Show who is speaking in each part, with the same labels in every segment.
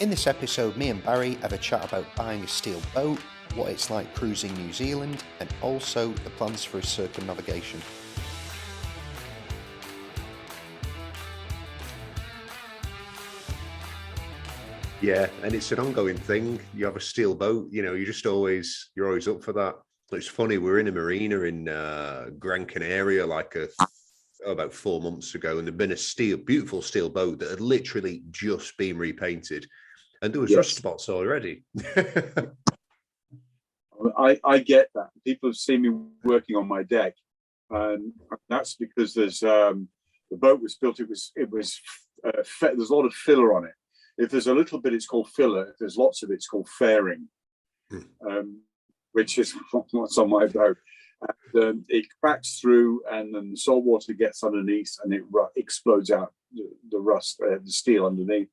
Speaker 1: In this episode, me and Barry have a chat about buying a steel boat, what it's like cruising New Zealand, and also the plans for a circumnavigation.
Speaker 2: Yeah, and it's an ongoing thing. You have a steel boat, you're always up for that. It's funny, we were in a marina in Gran Canaria about 4 months ago, and there'd been a beautiful steel boat that had literally just been repainted, and there was rust spots already.
Speaker 3: I get that. People have seen me working on my deck, and that's because there's the boat was built. There's a lot of filler on it. If there's a little bit, it's called filler. If there's lots of it, it's called fairing, which is what's on my boat. And, it cracks through, and then the salt water gets underneath, and it explodes out the rust, the steel underneath.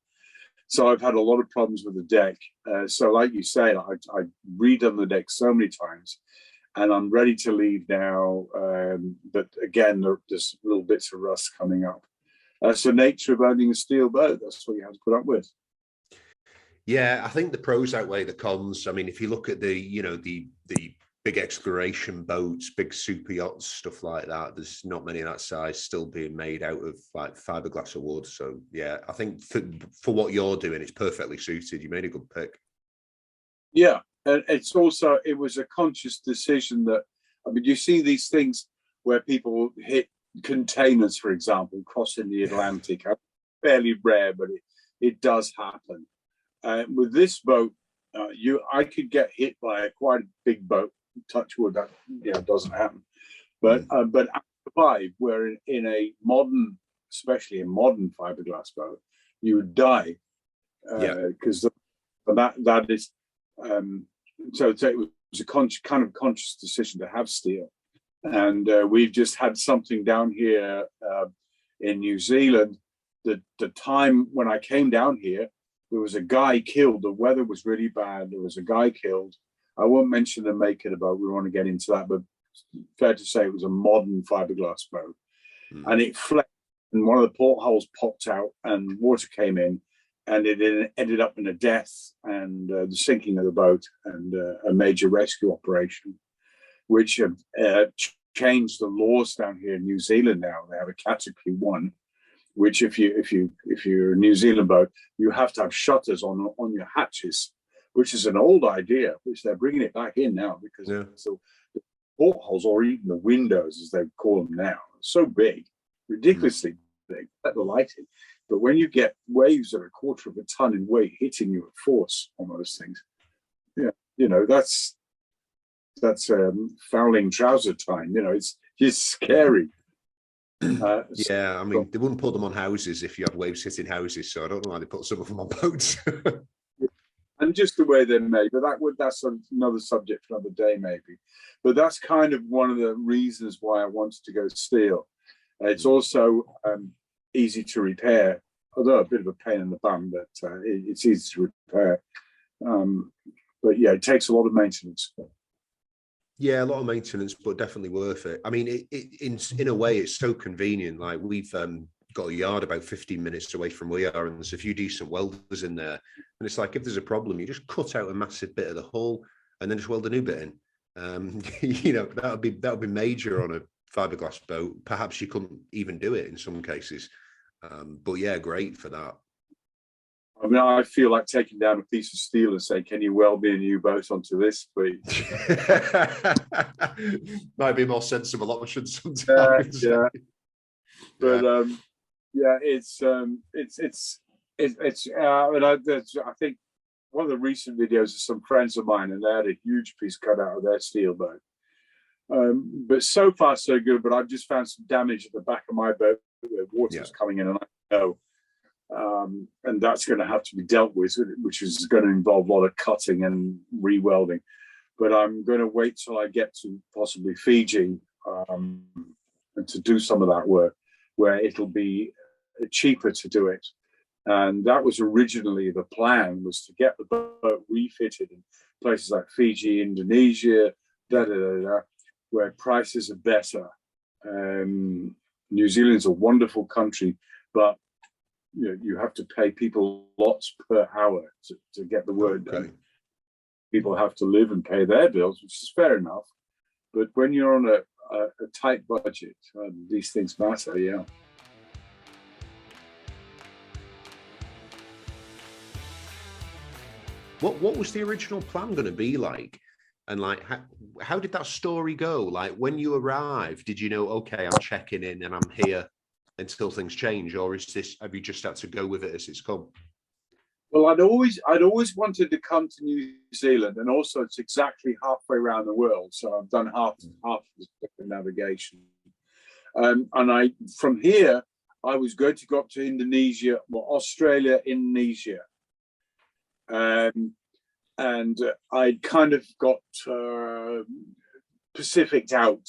Speaker 3: So I've had a lot of problems with the deck. So like you say, I've redone the deck so many times, and I'm ready to leave now. But again, there's little bits of rust coming up. That's the nature of owning a steel boat. That's what you have to put up with.
Speaker 2: Yeah, I think the pros outweigh the cons. I mean, if you look at the big exploration boats, big super yachts, stuff like that, there's not many of that size still being made out of like fiberglass or wood. So yeah, I think for what you're doing, it's perfectly suited. You made a good pick. Yeah,
Speaker 3: and it was a conscious decision that, I mean, you see these things where people hit containers, for example, crossing the Atlantic. Fairly rare, but it does happen. With this boat, I could get hit by quite a big boat. Touch wood, that doesn't happen. But after 5, where in a modern, especially a modern fiberglass boat, you would die because that is. So it was a kind of conscious decision to have steel. And we've just had something down here in New Zealand. The time when I came down here, there was a guy killed. The weather was really bad. There was a guy killed. I won't mention the make of the boat. We don't want to get into that, but fair to say it was a modern fiberglass boat. And it flexed, and one of the portholes popped out, and water came in, and it ended up in a death and the sinking of the boat and a major rescue operation, which changed the laws down here in New Zealand. Now they have a category 1, which if you're a New Zealand boat, you have to have shutters on your hatches, which is an old idea, which they're bringing it back in now because so the portholes, or even the windows as they call them now, are so big, ridiculously big, let the light in. But when you get waves of 1/4 of a ton in weight hitting you at force on those things, that's fouling trouser time. It's scary.
Speaker 2: I mean, they wouldn't put them on houses if you had waves hitting houses, so I don't know why they put some of them on boats.
Speaker 3: And just the way they're made, but that's another subject for another day, maybe. But that's kind of one of the reasons why I wanted to go steel. It's also easy to repair, although a bit of a pain in the bum, but it's easy to repair. But yeah, it takes a lot of maintenance.
Speaker 2: Yeah, a lot of maintenance, but definitely worth it. I mean, in a way, it's so convenient. Like we've got a yard about 15 minutes away from where we are, and there's a few decent welders in there. And it's like, if there's a problem, you just cut out a massive bit of the hull and then just weld a new bit in. That would be major on a fiberglass boat. Perhaps you couldn't even do it in some cases. But yeah, great for that.
Speaker 3: I mean, I feel like taking down a piece of steel and saying, "Can you weld me a new boat onto this, please?"
Speaker 2: Might be a more sensible option sometimes.
Speaker 3: But I think one of the recent videos of some friends of mine, and they had a huge piece cut out of their steel boat. But so far so good. But I've just found some damage at the back of my boat where water's coming in, and I know. And that's going to have to be dealt with, which is going to involve a lot of cutting and re-welding. But I'm going to wait till I get to possibly Fiji and to do some of that work, where it'll be cheaper to do it. And that was originally the plan, was to get the boat refitted in places like Fiji, Indonesia, where prices are better. New Zealand's a wonderful country, but you have to pay people lots per hour to get the work done. People have to live and pay their bills, which is fair enough. But when you're on a tight budget, these things matter. Yeah.
Speaker 2: What was the original plan going to be like? And like, how did that story go? Like, when you arrived, did you know, okay, I'm checking in and I'm here until things change, or have you just had to go with it as it's come?
Speaker 3: Well, I'd always wanted to come to New Zealand, and also it's exactly halfway around the world. So I've done half of the circumnavigation, and from here I was going to go up to Indonesia, Australia, Indonesia. And I'd kind of got Pacificed out.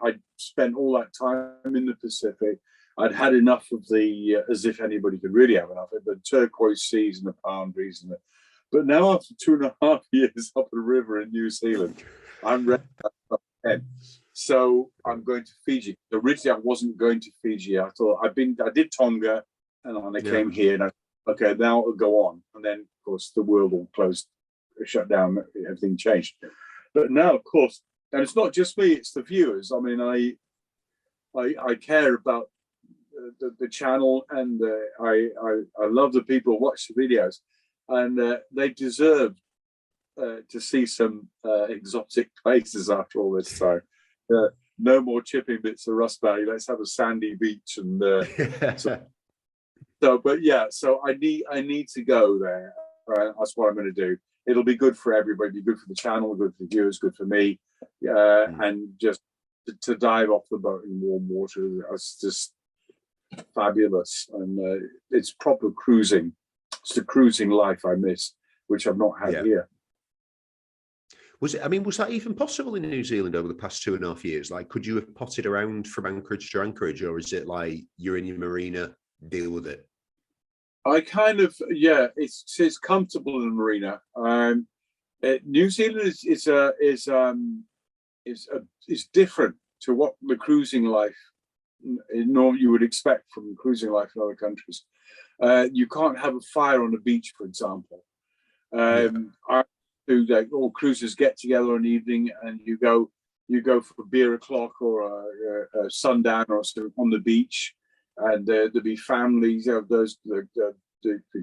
Speaker 3: I'd spent all that time in the Pacific. I'd had enough of the, as if anybody could really have enough of the turquoise seas and the palm trees. But now, after 2.5 years up a river in New Zealand, I'm ready to head. So I'm going to Fiji. Originally, I wasn't going to Fiji. I thought I did Tonga, and then I came here, and okay, now it'll go on. And then, of course, the world all closed, shut down, everything changed. But now, of course, and it's not just me, it's the viewers. I mean, I care about the channel, and I love the people who watch the videos, and they deserve to see some exotic places after all this time. No more chipping bits of Rust Valley. Let's have a sandy beach. And so I need to go there. That's what I'm going to do. It'll be good for everybody, good for the channel, good for the viewers, good for me, and just to dive off the boat in warm water. It's just fabulous, and it's proper cruising. It's the cruising life I miss, which I've not had here.
Speaker 2: Was that even possible in New Zealand over the past 2.5 years? Like, could you have potted around from anchorage to anchorage, or is it like you're in your marina, deal with it?
Speaker 3: I kind of, it's comfortable in the marina. New Zealand is different to what the cruising life you would expect from cruising life in other countries. You can't have a fire on the beach, for example. All cruisers get together in the evening, and you go for beer o'clock or a sundown or something on the beach, and there'll be families, the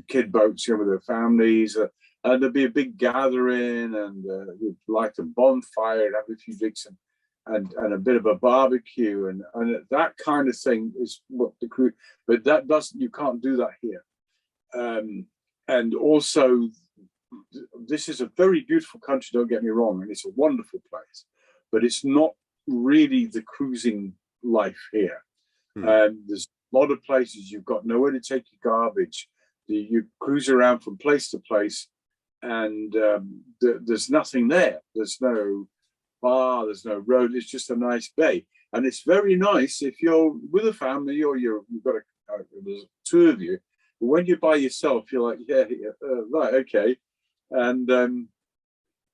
Speaker 3: kid boats, with their families, and there'll be a big gathering, and you'd light a bonfire and have a few drinks and a bit of a barbecue, and that kind of thing is what the cruise. But you can't do that here. And also, this is a very beautiful country, don't get me wrong, and it's a wonderful place, but it's not really the cruising life here. There's a lot of places you've got nowhere to take your garbage. You cruise around from place to place, and there's nothing there. There's no bar, there's no road. It's just a nice bay, and it's very nice if you're with a family or you've got there's two of you. But when you're by yourself, you're like, right, okay. And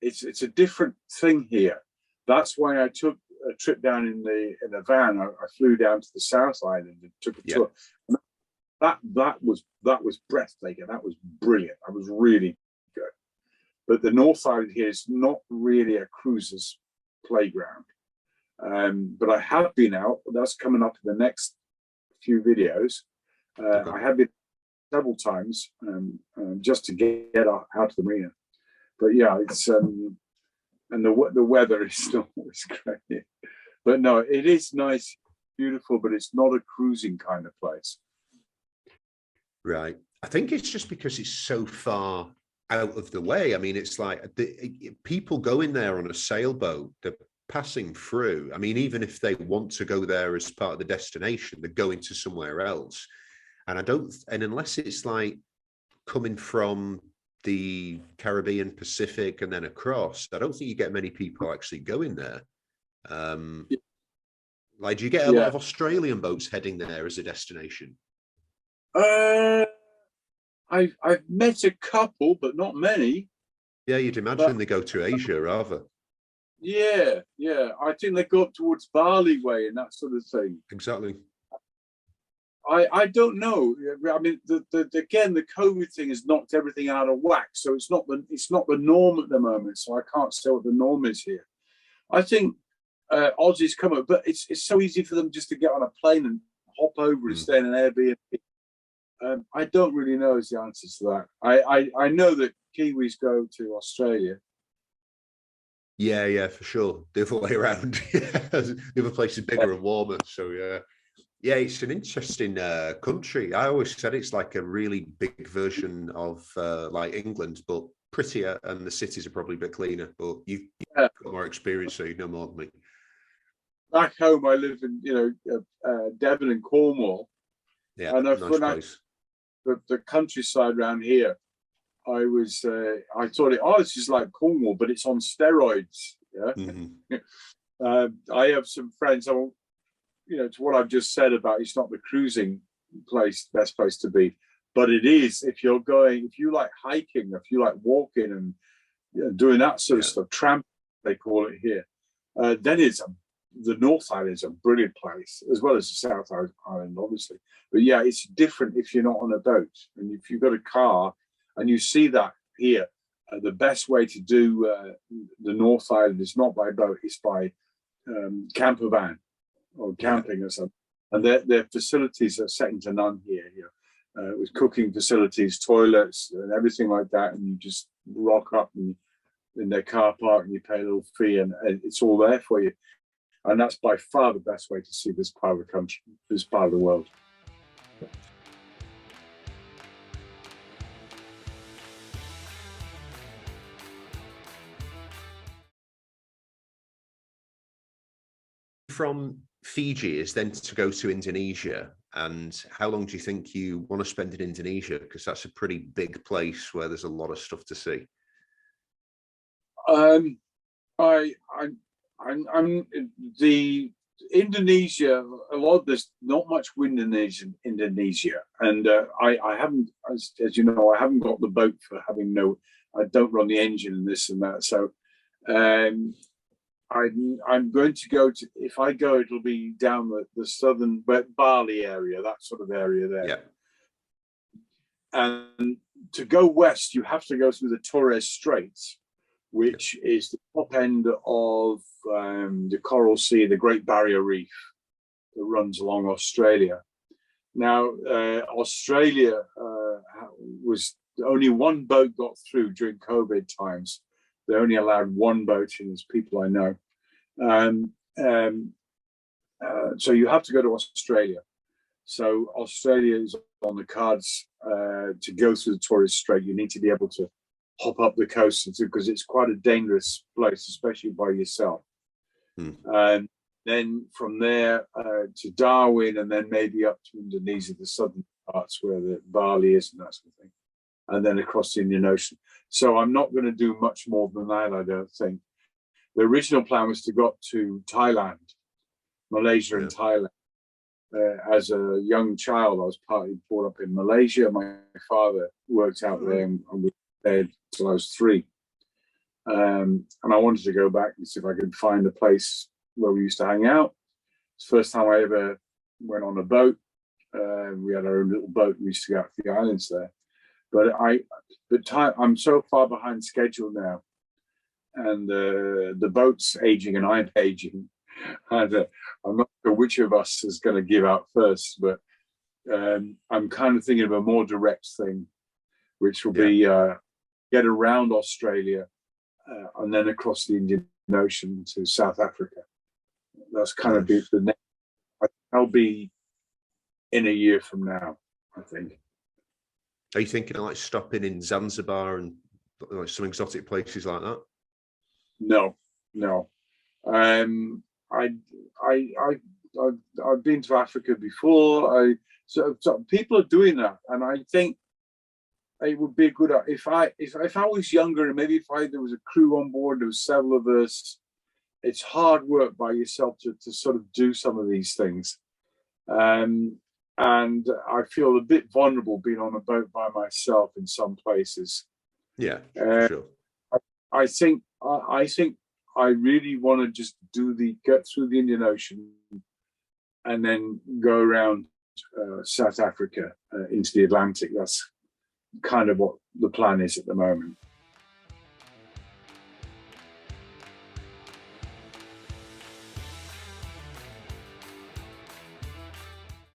Speaker 3: it's a different thing here. That's why I took a trip down in the van. I flew down to the South Island and took a tour. That was breathtaking. That was brilliant. That was really good. But the North Island here is not really a cruiser's playground. But I have been out. That's coming up in the next few videos. I have been several times just to get out of the marina. But it's and the weather is not always great. But no, it is nice, beautiful, but it's not a cruising kind of place.
Speaker 2: Right. I think it's just because it's so far out of the way. I mean, it's like people go in there on a sailboat, they're passing through. I mean, even if they want to go there as part of the destination, they're going to somewhere else. And unless it's like coming from the Caribbean, Pacific, and then across, I don't think you get many people actually going there. Like, do you get a lot of Australian boats heading there as a destination?
Speaker 3: I've met a couple, but not many.
Speaker 2: Yeah, you'd imagine they go to Asia rather.
Speaker 3: Yeah. I think they go up towards Bali way and that sort of thing.
Speaker 2: Exactly.
Speaker 3: I don't know. I mean, again, the COVID thing has knocked everything out of whack. So it's not the norm at the moment. So I can't say what the norm is here. I think Aussies come up, but it's so easy for them just to get on a plane and hop over and stay in an Airbnb. I don't really know is the answer to that. I know that Kiwis go to Australia.
Speaker 2: Yeah, for sure. The other way around. The other place is bigger and warmer. So yeah, it's an interesting country. I always said it's like a really big version of like England, but prettier, and the cities are probably a bit cleaner. But you've got more experience, so you know more than me.
Speaker 3: Back home, I live in Devon and Cornwall.
Speaker 2: Yeah,
Speaker 3: and
Speaker 2: nice place.
Speaker 3: The countryside around here, I thought this is like Cornwall, but it's on steroids. Yeah.
Speaker 2: Mm-hmm.
Speaker 3: I have some friends. To what I've just said about it's not the cruising best place to be, but it is if you like hiking, if you like walking and doing that sort of stuff, tramp they call it here. Then the North Island is a brilliant place, as well as the South Island, obviously. But yeah, it's different if you're not on a boat, and if you've got a car, and you see that here. The best way to do the North Island is not by boat; it's by camper van or camping or something. And their facilities are second to none here. With cooking facilities, toilets, and everything like that. And you just rock up in their car park, and you pay a little fee, and it's all there for you. And that's by far the best way to see this part of the country, this part of the world.
Speaker 2: From Fiji is then to go to Indonesia. And how long do you think you want to spend in Indonesia? Because that's a pretty big place where there's a lot of stuff to see.
Speaker 3: I'm the Indonesia. There's not much wind in Indonesia, and I haven't, as you know, I haven't got the boat for having I don't run the engine and this and that. So, I'm going to go to. If I go, it'll be down the southern Bali area, that sort of area there.
Speaker 2: Yeah.
Speaker 3: And to go west, you have to go through the Torres Straits, which is the top end of the Coral Sea, the Great Barrier Reef that runs along Australia. Now, Australia was only one boat got through during COVID times. They only allowed one boat in, as people I know. So you have to go to Australia. So Australia is on the cards to go through the Torres Strait. You need to be able to hop up the coast because it's quite a dangerous place, especially by yourself. And then from there to Darwin, and then maybe up to Indonesia, the southern parts where the Bali is and that sort of thing, and then across the Indian Ocean. So I'm not going to do much more than that, I don't think. The original plan was to go to Thailand, Malaysia and Thailand. As a young child, I was partly brought up in Malaysia. My father worked out there, and we were there till I was 3. And I wanted to go back and see if I could find a place where we used to hang out. It's the first time I ever went on a boat. We had our own little boat. We used to go out to the islands there. But I'm so far behind schedule now, and the boat's aging and I'm aging. And I'm not sure which of us is going to give out first, but I'm kind of thinking of a more direct thing, which will be get around Australia and then across the Indian Ocean to South Africa. That's kind of the next. I'll be in a year from now, I think.
Speaker 2: Are you thinking of like stopping in Zanzibar and like some exotic places like that?
Speaker 3: No. I've been to Africa before. So people are doing that, and I think it would be a good if I was younger, and maybe there was a crew on board, there was several of us. It's hard work by yourself to sort of do some of these things, and I feel a bit vulnerable being on a boat by myself in some places.
Speaker 2: Yeah, sure.
Speaker 3: I think I really want to just get through the Indian Ocean and then go around South Africa into the Atlantic. That's kind of what the plan is at the moment.